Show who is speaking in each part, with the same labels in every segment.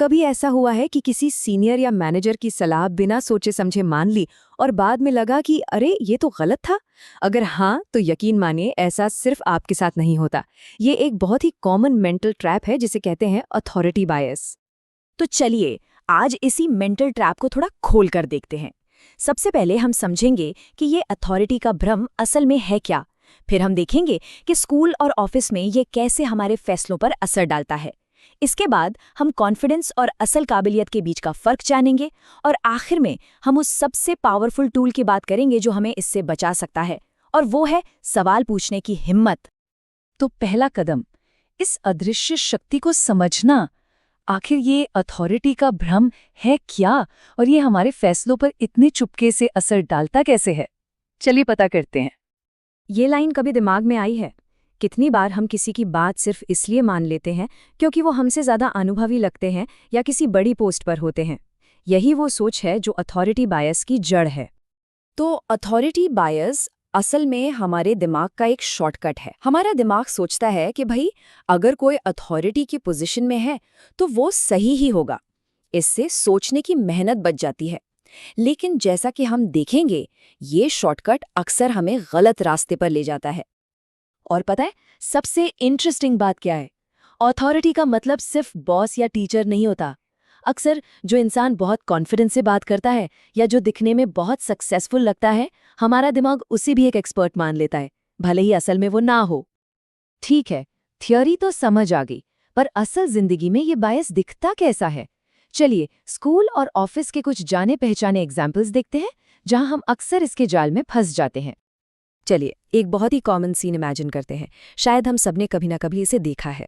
Speaker 1: कभी ऐसा हुआ है कि किसी सीनियर या मैनेजर की सलाह बिना सोचे समझे मान ली और बाद में लगा कि अरे ये तो गलत था? अगर हाँ, तो यकीन मानिए ऐसा सिर्फ आपके साथ नहीं होता। ये एक बहुत ही कॉमन मेंटल ट्रैप है जिसे कहते हैं अथॉरिटी बायस।
Speaker 2: तो चलिए आज इसी मेंटल ट्रैप को थोड़ा खोल कर देखते हैं। सबसे पहले हम समझेंगे कि ये अथॉरिटी का भ्रम असल में है क्या। फिर हम देखेंगे कि स्कूल और ऑफिस में ये कैसे हमारे फैसलों पर असर डालता है। इसके बाद हम कॉन्फिडेंस और असल काबिलियत के बीच का फर्क जानेंगे और आखिर में हम उस सबसे पावरफुल टूल की बात करेंगे जो हमें इससे बचा सकता है, और वो है सवाल पूछने की हिम्मत।
Speaker 3: तो पहला कदम, इस अदृश्य शक्ति को समझना। आखिर ये अथॉरिटी का भ्रम है क्या और ये हमारे फैसलों पर इतने चुपके से असर डालता कैसे है? चलिए पता करते हैं।
Speaker 1: ये लाइन कभी दिमाग में आई है? कितनी बार हम किसी की बात सिर्फ इसलिए मान लेते हैं क्योंकि वो हमसे ज़्यादा अनुभवी लगते हैं या किसी बड़ी पोस्ट पर होते हैं। यही वो सोच है जो अथॉरिटी बायस की जड़ है।
Speaker 2: तो अथॉरिटी बायस असल में हमारे दिमाग का एक शॉर्टकट है। हमारा दिमाग सोचता है कि भाई अगर कोई अथॉरिटी की पोजीशन में है तो वो सही ही होगा। इससे सोचने की मेहनत बच जाती है। लेकिन जैसा कि हम देखेंगे, ये शॉर्टकट अक्सर हमें गलत रास्ते पर ले जाता है। और पता है सबसे इंटरेस्टिंग बात क्या है? अथॉरिटी का मतलब सिर्फ बॉस या टीचर नहीं होता। अक्सर जो इंसान बहुत कॉन्फिडेंस से बात करता है या जो दिखने में बहुत सक्सेसफुल लगता है, हमारा दिमाग उसे भी एक एक्सपर्ट मान लेता है, भले ही असल में वो ना हो।
Speaker 3: ठीक है, थ्योरी तो समझ आ गई, पर असल जिंदगी में ये बायस दिखता कैसा है? चलिए स्कूल और ऑफिस के कुछ जाने पहचाने एग्जाम्पल्स देखते हैं जहां हम अक्सर इसके जाल में फंस जाते हैं।
Speaker 1: चलिए एक बहुत ही कॉमन सीन इमेजिन करते हैं। शायद हम सबने कभी ना कभी इसे देखा है।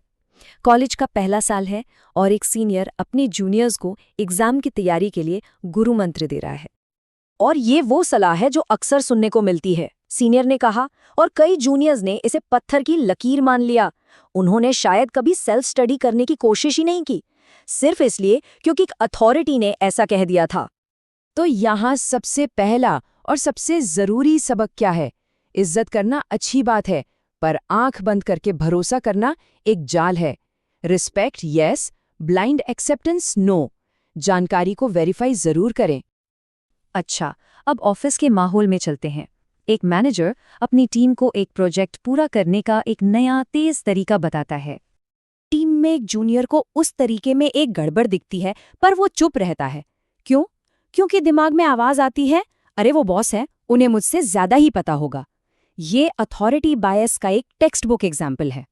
Speaker 1: कॉलेज का पहला साल है और एक सीनियर अपने जूनियर्स को एग्जाम की तैयारी के लिए गुरु मंत्र दे रहा है।
Speaker 2: और ये वो सलाह है जो अक्सर सुनने को मिलती है, सीनियर ने कहा, और कई जूनियर्स ने इसे पत्थर की लकीर मान लिया। उन्होंने शायद कभी सेल्फ स्टडी करने की कोशिश ही नहीं की, सिर्फ इसलिए क्योंकि अथॉरिटी ने ऐसा कह दिया था।
Speaker 3: तो यहाँ सबसे पहला और सबसे जरूरी सबक क्या है? इज्जत करना अच्छी बात है, पर आंख बंद करके भरोसा करना एक जाल है। Respect yes, blind acceptance no. जानकारी को वेरीफाई जरूर करें। अच्छा, अब ऑफिस के माहौल में चलते हैं। एक मैनेजर अपनी टीम को एक प्रोजेक्ट पूरा करने का एक नया तेज तरीका बताता है।
Speaker 2: टीम में एक जूनियर को उस तरीके में एक गड़बड़ दिखती है, पर वो चुप रहता है। क्यों? क्योंकि दिमाग में आवाज आती है, अरे वो बॉस है, उन्हें मुझसे ज्यादा ही पता होगा। ये अथॉरिटी बायस का एक टेक्स्ट बुक एग्जाम्पल है।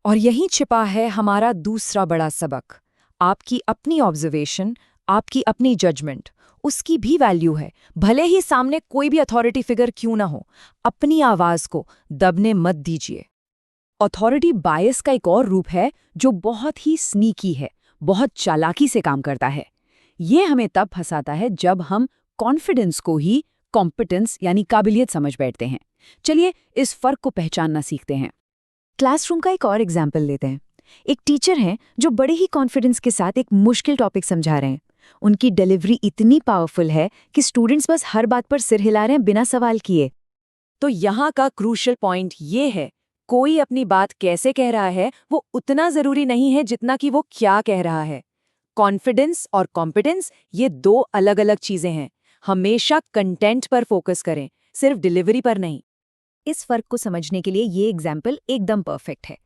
Speaker 1: और यहीं छिपा है हमारा दूसरा बड़ा सबक। आपकी अपनी ऑब्जर्वेशन, आपकी अपनी जजमेंट, उसकी भी वैल्यू है, भले ही सामने कोई भी अथॉरिटी फिगर क्यों ना हो। अपनी आवाज को दबने मत दीजिए।
Speaker 2: अथॉरिटी बायस का एक और रूप है जो बहुत ही स्नीकी है, बहुत चालाकी से काम करता है। ये हमें तब फंसाता है जब हम कॉन्फिडेंस को ही कॉम्पिटेंस यानी काबिलियत समझ बैठते हैं। चलिए इस फर्क को पहचानना सीखते हैं। क्लासरूम का एक और एग्जाम्पल लेते हैं। एक टीचर हैं जो बड़े ही कॉन्फिडेंस के साथ एक मुश्किल टॉपिक समझा रहे हैं। उनकी डिलीवरी इतनी पावरफुल है कि स्टूडेंट्स बस हर बात पर सिर हिला रहे हैं बिना सवाल किए। तो यहाँ का क्रूशियल पॉइंट ये है, कोई अपनी बात कैसे कह रहा है वो उतना जरूरी नहीं है जितना कि वो क्या कह रहा है। कॉन्फिडेंस और कॉम्पिटेंस ये दो अलग अलग चीजें हैं। हमेशा कंटेंट पर फोकस करें, सिर्फ डिलीवरी पर नहीं।
Speaker 1: इस फर्क को समझने के लिए ये एग्जाम्पल एकदम परफेक्ट है।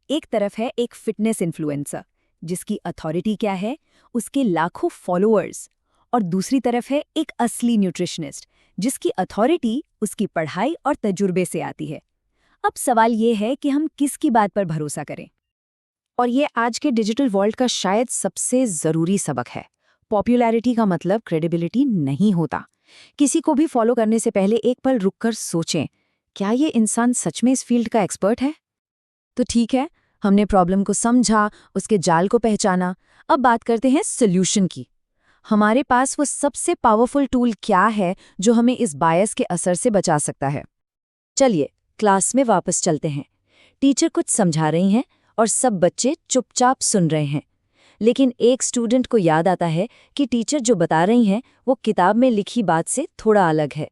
Speaker 1: एक तरफ है एक फिटनेस इन्फ्लुएंसर जिसकी अथॉरिटी क्या है, उसके लाखों फॉलोअर्स, और दूसरी तरफ है एक असली न्यूट्रिशनिस्ट जिसकी अथॉरिटी उसकी पढ़ाई और तजुर्बे से आती है। अब सवाल ये है कि हम किसकी बात पर भरोसा करें। और ये आज के डिजिटल वर्ल्ड का शायद सबसे जरूरी सबक है। पॉपुलैरिटी का मतलब क्रेडिबिलिटी नहीं होता। किसी को भी फॉलो करने से पहले एक पल रुककर सोचें, क्या ये इंसान सच में इस फील्ड का एक्सपर्ट है? तो ठीक है, हमने प्रॉब्लम को समझा, उसके जाल को पहचाना। अब बात करते हैं सॉल्यूशन की। हमारे पास वो सबसे पावरफुल टूल क्या है जो हमें इस बायस के असर से बचा सकता है। चलिए क्लास में वापस चलते हैं। टीचर कुछ समझा रही हैं और सब बच्चे चुपचाप सुन रहे हैं। लेकिन एक स्टूडेंट को याद आता है कि टीचर जो बता रही हैं वो किताब में लिखी बात से थोड़ा अलग है।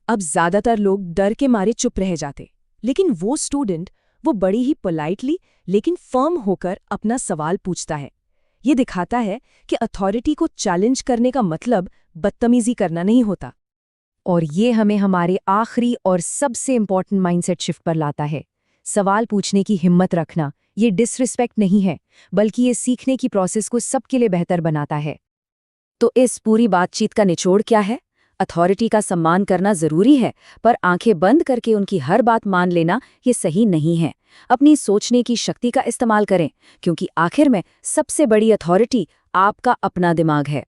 Speaker 1: अब ज्यादातर लोग डर के मारे चुप रह जाते, लेकिन वो स्टूडेंट वो बड़ी ही पोलाइटली लेकिन फर्म होकर अपना सवाल पूछता है।
Speaker 3: ये दिखाता है कि अथॉरिटी को चैलेंज करने का मतलब बदतमीजी करना नहीं होता।
Speaker 1: और ये हमें हमारे आखिरी और सबसे इम्पॉर्टेंट माइंडसेट शिफ्ट पर लाता है। सवाल पूछने की हिम्मत रखना ये डिसरिस्पेक्ट नहीं है, बल्कि ये सीखने की प्रोसेस को सबके लिए बेहतर बनाता है। तो इस पूरी बातचीत का निचोड़ क्या है? अथॉरिटी का सम्मान करना जरूरी है, पर आंखें बंद करके उनकी हर बात मान लेना ये सही नहीं है। अपनी सोचने की शक्ति का इस्तेमाल करें, क्योंकि आखिर में सबसे बड़ी अथॉरिटी आपका अपना दिमाग है।